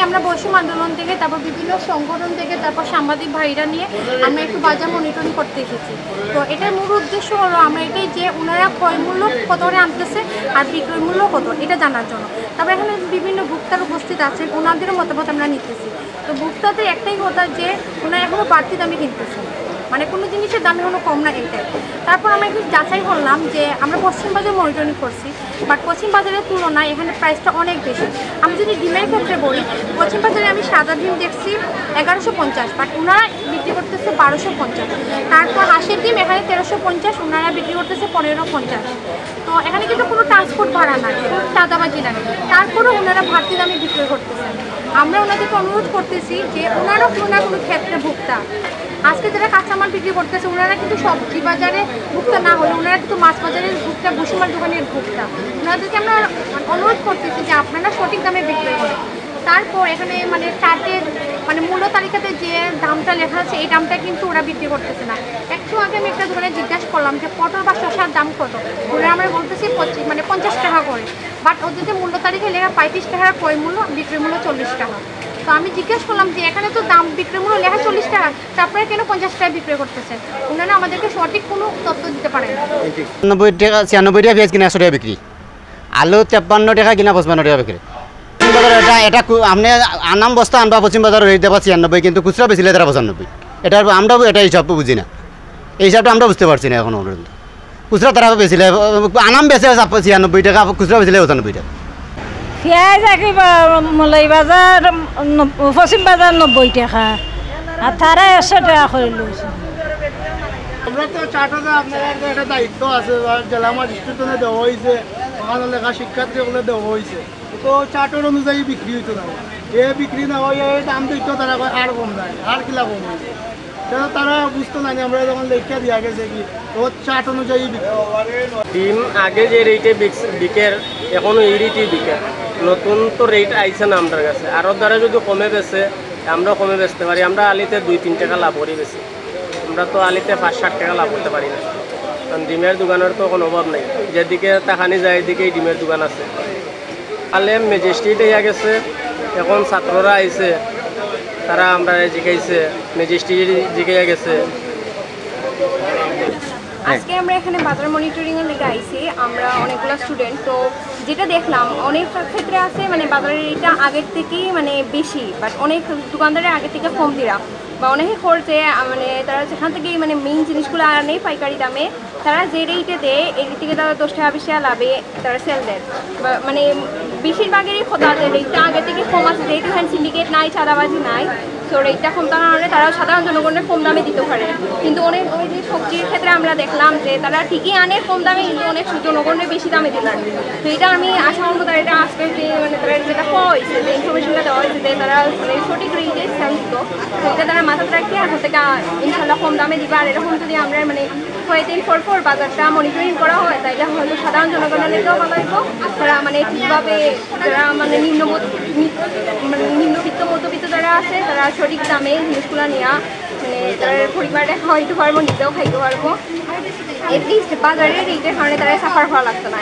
আমরা বৈষম্য আন্দোলন থেকে তারপর বিভিন্ন সংগঠন থেকে তারপর সাংবাদিক ভাইরা নিয়ে আমরা একটু বাজার মনিটরিং করতে এসেছি। তো এটার মূল উদ্দেশ্য হলো আমরা এটাই যে ওনারা ক্রয় মূল্য কত করে আনতেছে আর বিক্রয় মূল্য কত এটা জানার জন্য। তারপর এখানে বিভিন্ন ভোক্তার উপস্থিত আছেন, ওনাদেরও মতামত আমরা নিতেছি। তো ভোক্তাদের একটাই কথা যে ওনারা এখনও বাড়তি দামে কিনতেছে, মানে কোনো জিনিসের দাম এখনো কম না এটাই। তারপর আমরা একটু যাচাই করলাম যে আমরা পশ্চিম বাজার মনিটরিং করছি, বাট পশ্চিম বাজারের তুলনায় এখানে প্রাইসটা অনেক বেশি। আমি যদি ডিমের ক্ষেত্রে বলি, পশ্চিম বাজারে আমি সাদা ডিম দেখছি 1150, বাট ওনারা বিক্রি করতেছে 1250। তারপর হাঁসের ডিম এখানে 1350, ওনারা বিক্রি করতেছে 1550। তো এখানে কিন্তু কোনো ট্রান্সপোর্ট ভাড়া নাই, কোনো চাঁদাবাজি নাই, তারপরেও ওনারা বাড়তি দামে বিক্রি করতেছেন। আমরা ওনাদেরকে অনুরোধ করতেছি যে ওনারাও কোনো না কোনো ক্ষেত্রে ভোক্তা। আজকে যারা কাঁচামাল বিক্রি করতেছে ওনারা কিন্তু সবজি বাজারে ভোক্তা না হলে ওনারা কিন্তু মাছ বাজারের ভোক্তা, ভুসিমাল দোকানের ভোক্তা। ওনাদেরকে আমরা অনুরোধ করতেছি যে আপনারা সঠিক দামে বিক্রি করেন। তারপর এখানে মানে চার্টের মানে মূল্য তালিকাতে যে দামটা লেখা আছে এই দামটা কিন্তু ওরা বিক্রি করতেছে না। একটু আগে আমি একটা দোকানে জিজ্ঞাসা করলাম যে পটল বা শসার দাম কত, ওরা আমরা বলতেছি 50 টাকা করে, বাট ওদের যে মূল্য তালিকায় লেখা 35 টাকার ক্রয় মূল্য, বিক্রি মূল্য 40 টাকা। তো আমি জিজ্ঞেস করলাম যে এখানে তো দাম বিক্রি মূল্য লেখা 40 টাকা, তারপরে কেন 50 টাকা বিক্রি করতেছেন? ওনারা আমাদেরকে সঠিক কোনো তথ্য দিতে পারেন না। 90 টাকা 96 টাকা পেঁয়াজ কিনা 100 টাকা বিক্রি, আলু 53 টাকা কিনা 55 টাকা বিক্রি। এটা আপনি আনাম বস্তা আনবা পশ্চিম বাজারের রেট দেবা 96, কিন্তু খুচরা বেচিলে তারা 95। এটা আমরা এটা হিসাব বুঝি না, এই হিসাবটা আমরা বুঝতে পারছি না এখনো পর্যন্ত। খুচরা তারা বেচিলে আনাম বেচে 96 টাকা, খুচরা বেচিলে 95 টাকা। পেঁয়াজ মলাই বাজার পশ্চিম বাজার 90 টাকা আর তারা 100 টাকা করে লইছে। আমরা তো চারটাতে আপনারা একটা দায়িত্ব আছে, জেলা ম্যাজিস্ট্রেটে দেওয়া হয়েছে, ওখানে লেখা শিক্ষার্থীগুলো দেওয়া হয়েছে। তো চার্টার অনুযায়ী বিক্রি হইতো না, এ বিক্রি না হয় এই দাম দিত তারা আর কম দেয়, আর কিলা কম হয়েছে। তারা বুঝতো না আমরা যখন লেখা দিয়া গেছে কি তো চার্ট অনুযায়ী ডিম আগে যে রেটে বিকের এখনো এই রেটেই বিকের, নতুন তো রেট আইছে না আমাদের কাছে। আরও দ্বারা যদি কমে বেছে আমরা কমে বেচতে পারি, আমরা আলিতে 2-3 টাকা লাভ করি বেশি, আমরা তো আলিতে 5-7 টাকা লাভ করতে পারি না। কারণ ডিমের দোকানের তো কোনো অভাব নেই, যেদিকে তাকানি যায় এদিকেই ডিমের দোকান আছে। আলে ম্যাজিস্ট্রেট ইয়া গেছে, এখন ছাত্ররা আইছে, তারা আমরা জিজ্ঞাসে ম্যাজিস্ট্রেট জিজ্ঞাসা গেছে। আজকে আমরা এখানে বাজার মনিটরিংয়ের লেগে আইছি, আমরা অনেকগুলো স্টুডেন্ট। তো যেটা দেখলাম অনেক ক্ষেত্রে আছে মানে বাজারের রেটটা আগের থেকেই মানে বেশি, বাট অনেক দোকানদারের আগের থেকে কম দিরা বা অনেকে করছে মানে তারা যেখান থেকেই মানে মেইন জিনিসগুলো আনে পাইকারি দামে, তারা যে রেটে দেয় এর থেকে তারা 10 টাকা 20 টাকা লাভে তারা সেল দেয়। মানে বেশিরভাগেরই কথা যে রেটটা আগে থেকে কম আছে, যেহেতু হ্যান্ড সিন্ডিকেট নাই, চাঁদাবাজি নাই, তো রেটটা কম থাকার কারণে তারা সাধারণ জনগণের কম দামে দিতে পারে। কিন্তু অনেক ওই যে সবজির ক্ষেত্রে আমরা দেখলাম যে তারা ঠিকই আনে কম দামে, কিন্তু অনেক জনগণের বেশি দামে দিলাম। তো এটা আমি আশা করবো তারা এটা আজকে যে মানে তারা যেটা পাওয়া হয়েছে, যে ইনফরমেশনটা দেওয়া হয়েছে যে তারা মানে সঠিক রেটে সেল দিত, তো এটা তারা মাথাতে রাখি এখন থেকে ইনশাল্লাহ কম দামে দিবা। আর এরকম যদি আমরা মানে কয়েকদিন পর বাজারটা মনিটরিং করা হয় তাইলে হয়তো সাধারণ জনগণের লেগেও ভালো হইব। তারা মানে ঠিকভাবে যারা মানে নিম্নবিত্ত মধ্যবিত্ত যারা আছে তারা সঠিক দামে জিনিসগুলো নেওয়া মানে তার পরিবারে খাওয়াইতে পারবো, নিজেও খাইতে পারবো। এটলিস্ট বাজারের রেটের কারণে তারা সাফার হওয়া লাগতো না।